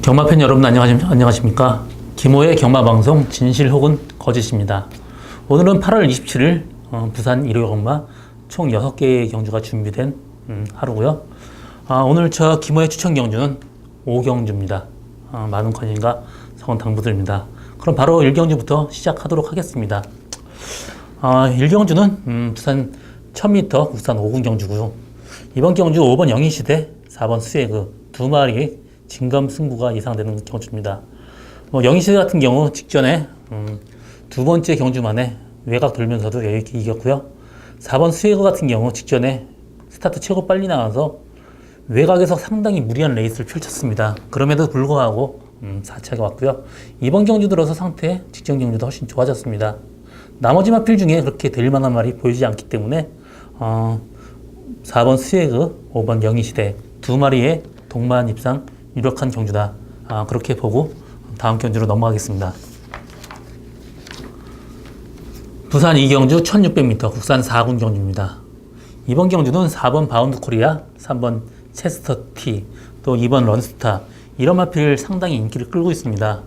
경마팬 여러분 안녕하십니까? 김호의 경마방송 진실 혹은 거짓입니다. 오늘은 8월 27일 부산 1호 경마 총 6개의 경주가 준비된 하루고요. 오늘 저 김호의 추천 경주는 5경주입니다. 많은 관심과 성원 당부드립니다. 그럼 바로 1경주부터 시작하도록 하겠습니다. 1경주는 부산 1000m 국산 5군 경주고요. 이번 경주 5번 영희시대, 4번 스웨그 두 마리 진검 승부가 예상되는 경주입니다. 영희시대 같은 경우 직전에 두 번째 경주 만에 외곽 돌면서도 여유있게 이겼고요. 4번 스웨그 같은 경우 직전에 스타트 최고 빨리 나와서 외곽에서 상당히 무리한 레이스를 펼쳤습니다. 그럼에도 불구하고 4차가 왔고요. 이번 경주 들어서 상태 직전 경주도 훨씬 좋아졌습니다. 나머지 마필 중에 그렇게 될 만한 말이 보이지 않기 때문에 4번 스웨그, 5번 영희시대 두 마리의 동반 입상 유력한 경주다. 그렇게 보고 다음 경주로 넘어가겠습니다. 부산 2경주 1600m 국산 4군 경주입니다. 이번 경주는 4번 바운드 코리아, 3번 체스터 T, 또 2번 런스타 이런 마필 상당히 인기를 끌고 있습니다.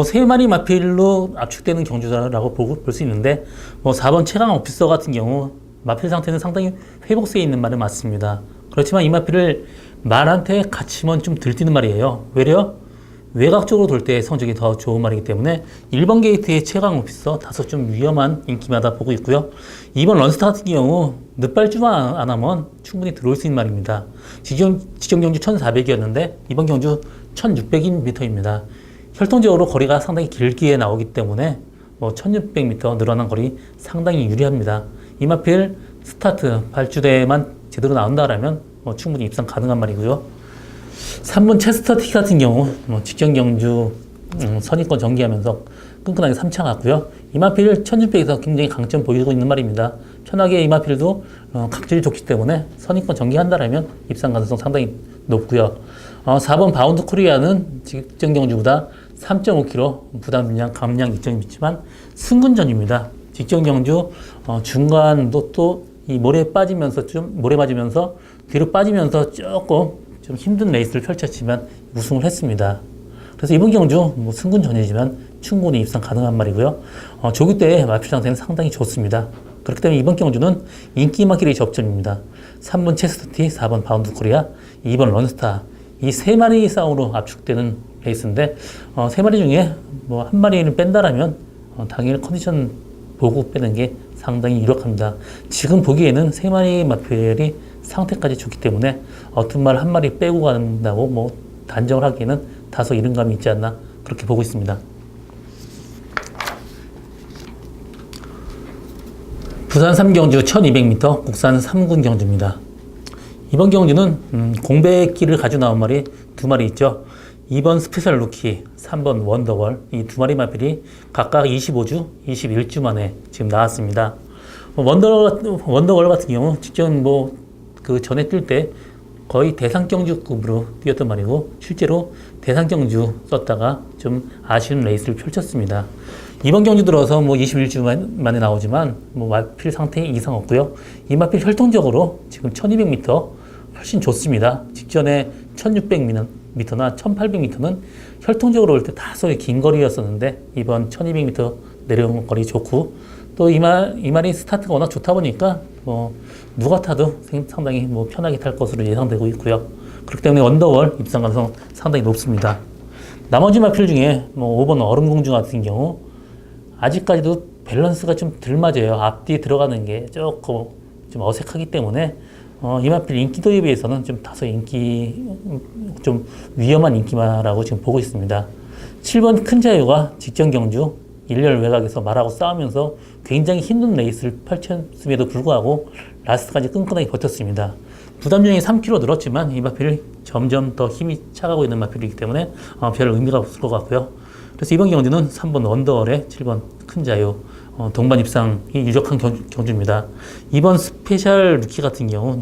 세 마리 마필로 압축되는 경주라고 볼 수 있는데 4번 최강 오피서 같은 경우 마필 상태는 상당히 회복세에 있는 말은 맞습니다. 그렇지만 이 마필을 말한테 같이면 좀 들뛰는 말이에요. 왜요? 외곽 쪽으로 돌 때 성적이 더 좋은 말이기 때문에 1번 게이트의 최강 오피서 다소 좀 위험한 인기마다 보고 있고요. 2번 런스타 같은 경우 늦발주만 안 하면 충분히 들어올 수 있는 말입니다. 직전 경주 1400이었는데 이번 경주 1600m입니다. 혈통적으로 거리가 상당히 길게 나오기 때문에 1600m 늘어난 거리 상당히 유리합니다. 이 마필 스타트 발주대만 제대로 나온다라면 충분히 입상 가능한 말이고요. 3번 체스터 T 같은 경우 직전 경주 선입권 정기하면서 끈끈하게 3차 갔고요. 이 마필 1600에서 굉장히 강점 보이고 있는 말입니다. 편하게 이 마필도 각질이 좋기 때문에 선입권 정기한다라면 입상 가능성 상당히 높고요. 4번 바운드 코리아는 직전 경주보다 3.5kg 부담 분량 감량 이점이 있지만 승군전입니다. 직전 경주 중간도 또 이 모래 맞으면서 뒤로 빠지면서 조금 좀 힘든 레이스를 펼쳤지만 우승을 했습니다. 그래서 이번 경주 승군전이지만 충분히 입상 가능한 말이고요. 조기 때 마필 상태는 상당히 좋습니다. 그렇기 때문에 이번 경주는 인기마길의 접전입니다. 3번 체스터 T, 4번 바운드 코리아, 2번 런스타 이 세 마리 싸움으로 압축되는 레이스인데 세 마리 중에 한 마리를 뺀다라면 당일 컨디션 보고 빼는 게 상당히 유력합니다. 지금 보기에는 세 마리 마필이 상태까지 좋기 때문에 어떤 말 한 마리 빼고 간다고 단정을 하기에는 다소 이른 감이 있지 않나 그렇게 보고 있습니다. 부산 3경주 1200m 국산 3군 경주입니다. 이번 경주는 공백기를 가지고 나온 말이 두 마리 있죠. 2번 스페셜 루키, 3번 원더월 이 두 마리 마필이 각각 25주, 21주 만에 지금 나왔습니다. 원더월 같은 경우 직전 그 전에 뛸 때 거의 대상경주급으로 뛰었던 말이고 실제로 대상경주 썼다가 좀 아쉬운 레이스를 펼쳤습니다. 이번 경주 들어서 21주 만에 나오지만 마필 상태 이상 없고요. 이 마필 혈통적으로 지금 1200m 훨씬 좋습니다. 직전에 1600m나 1800m는 혈통적으로 올 때 다소 긴 거리였었는데 이번 1200m 내려온 거리 좋고 또 이 말이 스타트가 워낙 좋다 보니까 누가 타도 상당히 편하게 탈 것으로 예상되고 있고요. 그렇기 때문에 언더월 입상 가능성 상당히 높습니다. 나머지 마필 중에 5번 얼음공주 같은 경우 아직까지도 밸런스가 좀 덜 맞아요. 앞뒤에 들어가는 게 조금 좀 어색하기 때문에 이 마필 인기도에 비해서는 좀 다소 좀 위험한 인기마라고 지금 보고 있습니다. 7번 큰 자유가 직전 경주 일렬 외곽에서 말하고 싸우면서 굉장히 힘든 레이스를 펼쳤음에도 불구하고 라스트까지 끈끈하게 버텼습니다. 부담량이 3kg 늘었지만 이 마필이 점점 더 힘이 차가고 있는 마필이기 때문에 별 의미가 없을 것 같고요. 그래서 이번 경주는 3번 언더월에 7번 큰 자유 동반 입상이 유력한 경주입니다. 이번 스페셜 루키 같은 경우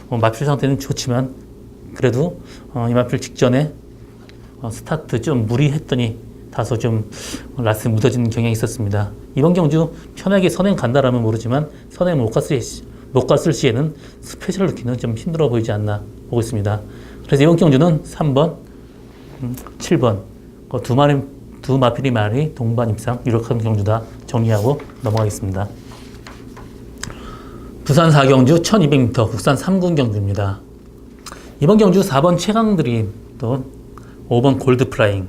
마필 상태는 좋지만 그래도 이 마필 직전에 스타트 좀 무리했더니 다소 좀 라스 묻어지는 경향이 있었습니다. 이번 경주 편하게 선행 간다라면 모르지만 선행 못 갔을 시에는 스페셜 루키는 좀 힘들어 보이지 않나 보고 있습니다. 그래서 이번 경주는 3번 7번 두 마필이 말이 동반 입상 유력한 경주다 정리하고 넘어가겠습니다. 부산 4경주 1200m 국산 3군 경주입니다. 이번 경주 4번 최강드림, 또 5번 골드프라잉,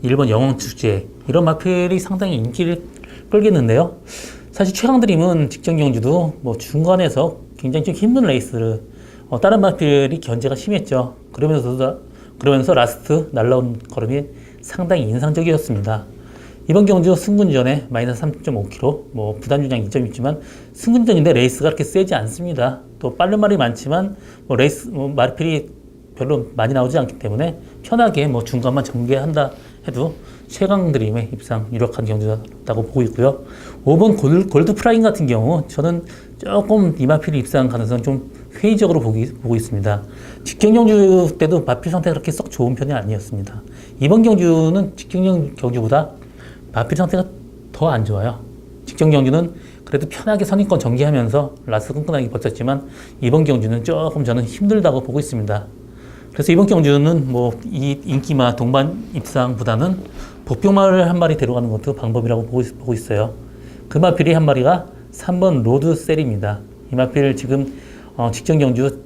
1번 영웅축제 이런 마필이 상당히 인기를 끌겠는데요. 사실 최강드림은 직전 경주도 뭐 중간에서 굉장히 좀 힘든 레이스를 다른 마필이 견제가 심했죠. 그러면서 라스트 날라온 걸음이 상당히 인상적이었습니다. 이번 경주 승군전에 마이너스 3.5km, 뭐 부단 주장 2점 있지만 승군전인데 레이스가 그렇게 세지 않습니다. 또 빠른 말이 많지만 뭐 레이스 마필이 별로 많이 나오지 않기 때문에 편하게 뭐 중간만 전개한다 해도 최강드림의 입상 유력한 경주다고 보고 있고요. 5번 골드프라잉 같은 경우 저는 조금 이 마필이 입상 가능성 좀 회의적으로 보고 있습니다. 직전 경주 때도 마필 상태가 그렇게 썩 좋은 편이 아니었습니다. 이번 경주는 직전 경주보다 마필 상태가 더 안 좋아요. 직전 경주는 그래도 편하게 선입권 전개하면서 라스 끈끈하게 버텼지만 이번 경주는 조금 저는 힘들다고 보고 있습니다. 그래서 이번 경주는 뭐 이 인기마 동반 입상보다는 복병마를 한 마리 데려가는 것도 방법이라고 보고 있어요. 그 마필이 한 마리가 3번 로드셀입니다. 이 마필 지금 직전 경주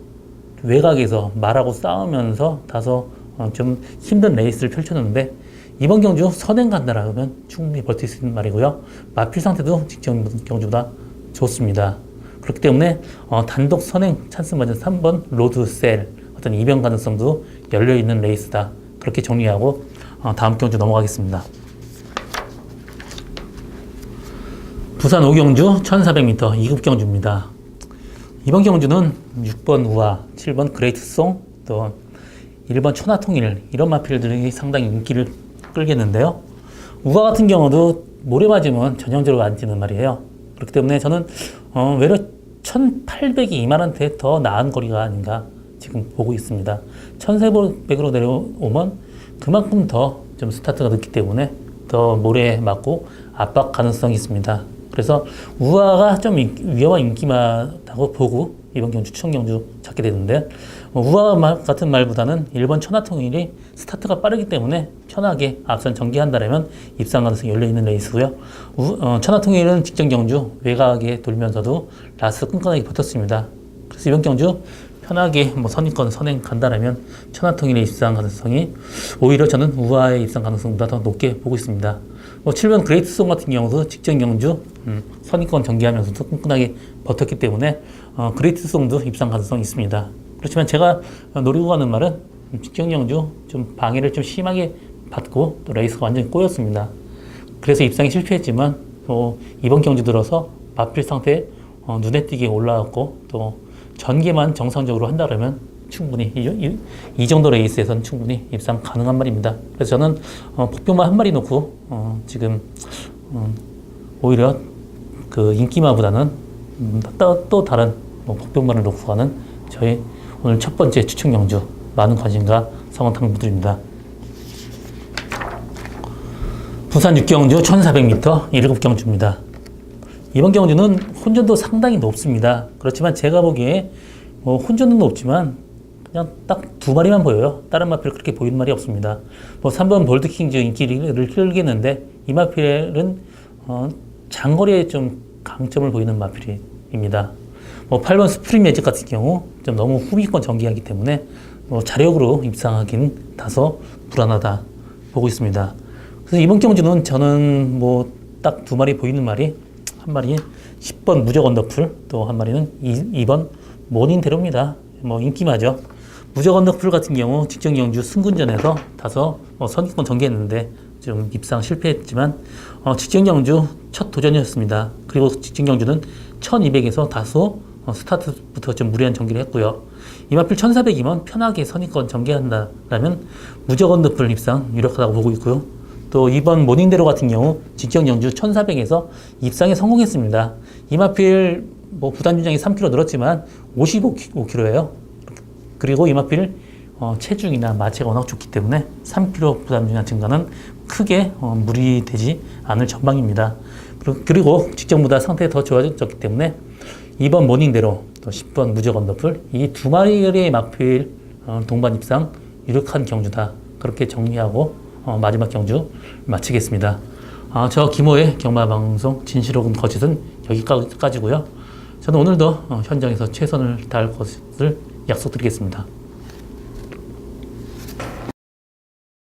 외곽에서 말하고 싸우면서 다소 좀 힘든 레이스를 펼쳤는데 이번 경주 선행 간다라면 충분히 버틸 수 있는 말이고요. 마필 상태도 직전 경주보다 좋습니다. 그렇기 때문에 단독 선행 찬스 맞은 3번 로드셀 어떤 이변 가능성도 열려있는 레이스다. 그렇게 정리하고 다음 경주 넘어가겠습니다. 부산 5경주 1400m 2급 경주입니다. 이번 경주는 6번 우아, 7번 그레이트송, 또 1번 천하통일 이런 마필들이 상당히 인기를 끌겠는데요. 우아 같은 경우도 모래 맞으면 전형적으로 안 뛰는 말이에요. 그렇기 때문에 저는 외려 1800이 이만한테 더 나은 거리가 아닌가 지금 보고 있습니다. 1400으로 내려오면 그만큼 더 좀 스타트가 늦기 때문에 더 모래에 맞고 압박 가능성이 있습니다. 그래서 우아가 좀 위험한 인기마다고 보고 이번 경주 추천 경주 찾게 되는데 우아 같은 말보다는 1번 천하통일이 스타트가 빠르기 때문에 편하게 앞선 전개한다면 입상 가능성이 열려있는 레이스고요. 천하통일은 직전 경주 외곽에 돌면서도 라스 끈끈하게 버텼습니다. 그래서 이번 경주 편하게 뭐 선입권 선행 간다라면 천하통일의 입상 가능성이 오히려 저는 우아의 입상 가능성보다 더 높게 보고 있습니다. 7번 그레이트송 같은 경우도 직전 경주 선입권 전개하면서도 끈끈하게 버텼기 때문에 그레이트송도 입상 가능성이 있습니다. 그렇지만 제가 노리고 가는 말은 직전 경주 좀 방해를 좀 심하게 받고 또 레이스가 완전히 꼬였습니다. 그래서 입상이 실패했지만 이번 경주 들어서 마필 상태에 눈에 띄게 올라왔고 또 전개만 정상적으로 한다면 충분히 이 정도 레이스에서는 충분히 입상 가능한 말입니다. 그래서 저는 복병마 한 마리 놓고 지금 오히려 그 인기마보다는 또 다른 복병마를 놓고 가는 저희 오늘 첫 번째 추천 경주 많은 관심과 성원 당부드립니다. 부산 6경주 1400m 1급 경주입니다. 이번 경주는 혼전도 상당히 높습니다. 그렇지만 제가 보기에 혼전도 높지만 그냥 딱 두 마리만 보여요. 다른 마필 그렇게 보이는 말이 없습니다. 3번 볼드킹즈 인기를 끌겠는데 이 마필은 장거리에 좀 강점을 보이는 마필입니다. 8번 스프링 매직 같은 경우 좀 너무 후미권 전개하기 때문에 자력으로 입상하기는 다소 불안하다 보고 있습니다. 그래서 이번 경주는 저는 딱 두 마리 보이는 말이 한 마리 10번 무적 언더풀, 또 한 마리는 2번 모닝대로입니다. 인기마죠. 무적 언더풀 같은 경우 직전 경주 승군전에서 다소 선입권 전개했는데 좀 입상 실패했지만 직전 경주 첫 도전이었습니다. 그리고 직전 경주는 1200에서 다소 스타트부터 좀 무리한 전개를 했고요. 이 마필 1400이면 편하게 선입권 전개한다라면 무적 언더풀 입상 유력하다고 보고 있고요. 또 2번 모닝대로 같은 경우 직전 경주 1400에서 입상에 성공했습니다. 이 마필 부단 주장이 3kg 늘었지만 55kg예요. 그리고 이 마필 체중이나 마체가 워낙 좋기 때문에 3kg 부단 주장 증가는 크게 무리되지 않을 전망입니다. 그리고 직전보다 상태가 더 좋아졌기 때문에 2번 모닝대로 또 10번 무적 언더풀 이 두 마리의 마필 동반 입상 유력한 경주다 그렇게 정리하고 마지막 경주 마치겠습니다. 저 김호의 경마방송 진실 혹은 거짓은 여기까지고요. 저는 오늘도 현장에서 최선을 다할 것을 약속드리겠습니다.